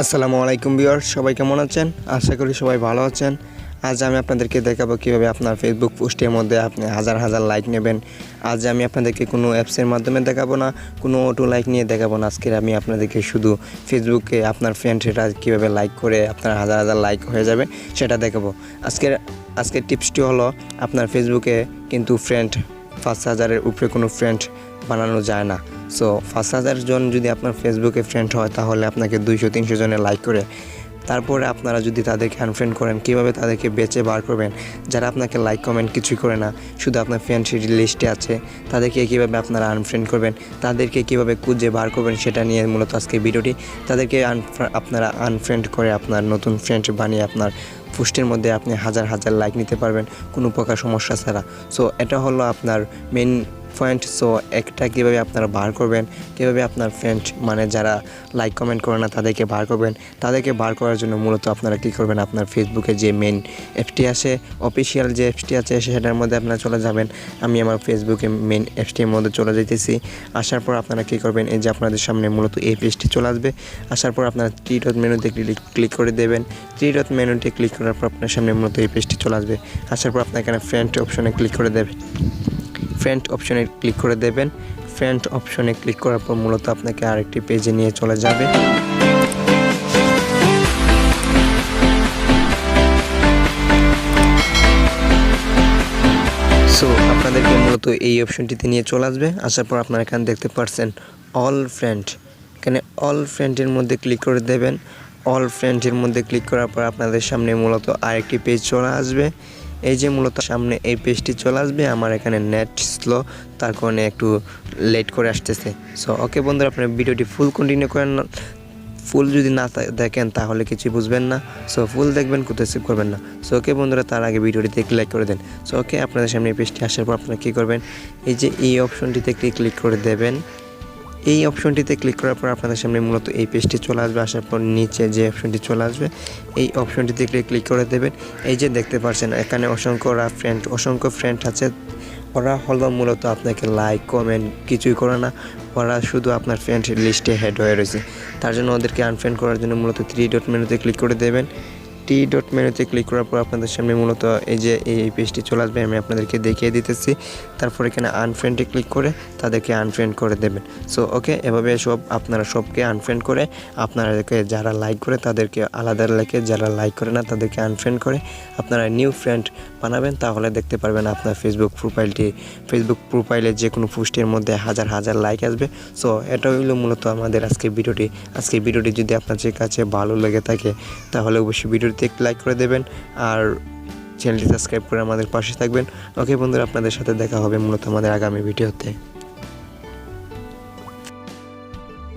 আসসালামু আলাইকুম ভিউয়ার্স, সবাই কেমন আছেন? আশা করি সবাই ভালো আছেন। আজ আমি আপনাদেরকে দেখাবো কীভাবে আপনার ফেসবুক পোস্টের মধ্যে আপনি হাজার হাজার লাইক নেবেন। আজ আমি আপনাদেরকে কোনো অ্যাপসের মাধ্যমে দেখাবো না, কোনো অটো লাইক নিয়ে দেখাবো না। আজকে আমি আপনাদেরকে শুধু ফেসবুকে আপনার ফ্রেন্ড সেটা কীভাবে লাইক করে আপনার হাজার হাজার লাইক হয়ে যাবে সেটা দেখাবো। আজকের টিপসটি হলো, আপনার ফেসবুকে কিন্তু ফ্রেন্ড ৫,০০০-এর উপরে কোনো ফ্রেন্ড বানানো যায় না। সো ৫,০০০ জন যদি আপনার ফেসবুকে ফ্রেন্ড হয়, তাহলে আপনাকে ২০০-৩০০ জনের লাইক করে তারপরে আপনারা যদি তাদেরকে আনফ্রেন্ড করেন, কীভাবে তাদেরকে বেছে বার করবেন? যারা আপনাকে লাইক কমেন্ট কিছুই করে না, শুধু আপনার ফ্রেন্ড লিস্টে আছে, তাদেরকে কীভাবে আপনারা আনফ্রেন্ড করবেন, তাদেরকে কীভাবে খুঁজে বার করবেন সেটা নিয়ে মূলত আজকে ভিডিওটি। তাদেরকে আপনারা আনফ্রেন্ড করে আপনার নতুন ফ্রেন্ড বানিয়ে আপনার পোস্টের মধ্যে আপনি হাজার হাজার লাইক নিতে পারবেন কোনো প্রকার সমস্যা ছাড়া। সো এটা হলো আপনার মেন পয়েন্ট। সো একটা কীভাবে আপনারা বার করবেন, কীভাবে আপনার ফ্রেন্ড মানে যারা লাইক কমেন্ট করে না তাদেরকে বার করবেন। তাদেরকে বার করার জন্য মূলত আপনারা কী করবেন, আপনার ফেসবুকে যে মেন অ্যাপসটি আছে, অফিসিয়াল যে অ্যাপসটি আছে সেটার মধ্যে আপনারা চলে যাবেন। আমি আমার ফেসবুকে মেন অ্যাপসটির মধ্যে চলে যেতেছি। আসার পর আপনারা কী করবেন, এই যে আপনাদের সামনে মূলত এই পেজটি চলে আসবে। আসার পর আপনারা থ্রি ডট মেনুতে ক্লিক করে দেবেন। থ্রি ডট মেনুতে ক্লিক করার পর আপনার সামনে মূলত এই পেজটি চলে আসবে। আসার পর আপনার এখানে ফ্রেন্ড অপশনে ক্লিক করে দেবেন। ফ্রেন্ড অপশনে ক্লিক করে দেবেন। ফ্রেন্ড অপশনে ক্লিক করার পর মূলত আপনাকে আরেকটি পেজে নিয়ে চলে যাবে। সো আপনাদেরকে মূলত এই অপশনটিতে নিয়ে চলে আসবে। আসার পর আপনারা এখানে দেখতে পাচ্ছেন অল ফ্রেন্ড। এখানে অল ফ্রেন্ডের মধ্যে ক্লিক করে দেবেন। অল ফ্রেন্ডের মধ্যে ক্লিক করার পর আপনাদের সামনে মূলত আরেকটি পেজ চলে আসবে। এই যে মূলত সামনে এই পেজটি চলে আসবে। আমার এখানে নেট স্লো, তার কারণে একটু লেট করে আসতেছে। সো ওকে বন্ধুরা, আপনার ভিডিওটি ফুল কন্টিনিউ করেন। ফুল যদি না দেখেন তাহলে কিছু বুঝবেন না। সো ফুল দেখবেন, কোথাও স্কিপ করবেন না। সো ওকে বন্ধুরা, তার আগে ভিডিওটিতে লাইক করে দেন। সো ওকে, আপনাদের সামনে এই পেজটি আসার পর আপনারা কী করবেন, এই যে এই অপশনটিতে ক্লিক করে দেবেন। এই অপশনটিতে ক্লিক করার পর আপনাদের সামনে মূলত এই পেজটি চলে আসবে। আসার পর নিচে যে অপশনটি চলে আসবে, এই অপশনটিতে ক্লিক করে দেবেন। এই যে দেখতে পাচ্ছেন এখানে অসংখ্য ফ্রেন্ড আছে। ওরা হলো মূলত আপনাকে লাইক কমেন্ট কিছুই করে না, ওরা শুধু আপনার ফ্রেন্ড লিস্টে হেড হয়ে রয়েছে। তার জন্য ওদেরকে আনফ্রেন্ড করার জন্য মূলত থ্রি ডট মেনুতে ক্লিক করে দেবেন। থ্রি ডট মেনুতে ক্লিক করার পর আপনাদের সামনে মূলত এই যে এই পেজটি চলে আসবে। আমি আপনাদেরকে দেখিয়ে দিতেছি। তারপর এখানে আনফ্রেন্ডে ক্লিক করে তাদেরকে আনফ্রেন্ড করে দেবেন। সো ওকে, এভাবে আপনারা সবকে আনফ্রেন্ড করে আপনাদেরকে যারা লাইক করে তাদেরকে আলাদা লেখে, যারা লাইক করে না তাদেরকে আনফ্রেন্ড করে আপনারা নিউ ফ্রেন্ড বানাবেন। তাহলে দেখতে পারবেন আপনার ফেসবুক প্রোফাইলে যে কোনো পোস্টের মধ্যে হাজার হাজার লাইক আসবে। সো এটা হইলো মূলত আমাদের আজকের ভিডিওটি যদি আপনাদের কাছে ভালো লেগে থাকে তাহলে অবশ্যই ভিডিওটিতে লাইক করে দেবেন আর চ্যানেলটি সাবস্ক্রাইব করে আমাদের পাশে থাকবেন। ওকে বন্ধুরা, আপনাদের সাথে দেখা হবে মূলত আমাদের আগামী ভিডিওতে।